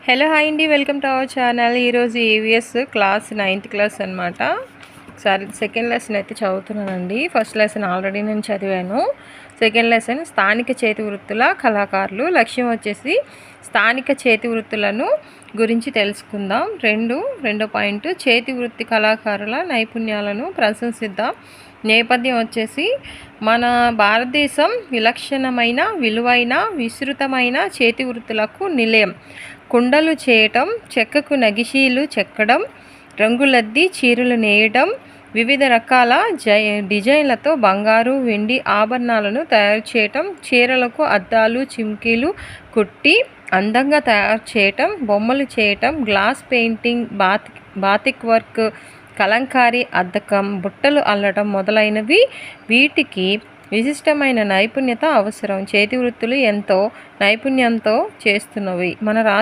Hello hi అండి, welcome to our channel. ఈరోజు EVS class 9th class అనమాట. ఒకసారి సెకండ్ లెసన్ అయితే చదువుతున్నానండి. ఫస్ట్ లెసన్ ఆల్రెడీ నేను చదివాను. సెకండ్ లెసన్ స్థానిక చేతి వృత్తుల కళాకారులు. లక్ష్యం వచ్చేసి స్థానిక చేతి వృత్తులను గురించి తెలుసుకుందాం. రెండో పాయింట్ చేతి వృత్తి కళాకారుల నైపుణ్యాలను ప్రశంసిద్దాం. నేపథ్యం వచ్చేసి మన భారతదేశం విలక్షణమైన విలువైన విస్తృతమైన చేతి వృత్తులకు నిలయం. కుండలు చేయటం, చెక్కకు నగిషీలు చెక్కడం, రంగులద్ది చీరలు నేయడం, వివిధ రకాల డిజైన్లతో బంగారు వెండి ఆభరణాలను తయారు చేయటం, చీరలకు అద్దాలు చిమ్కీలు కుట్టి అందంగా తయారు చేయటం, బొమ్మలు చేయటం, glass painting, batik work, Kalamkari అద్దకం, బుట్టలు అల్లడం మొదలైనవి. వీటికి విశిష్టమైన నైపుణ్యత అవసరం. చేతి వృత్తులు ఎంతో నైపుణ్యంతో చేస్తున్నవి. మన రాష్ట్ర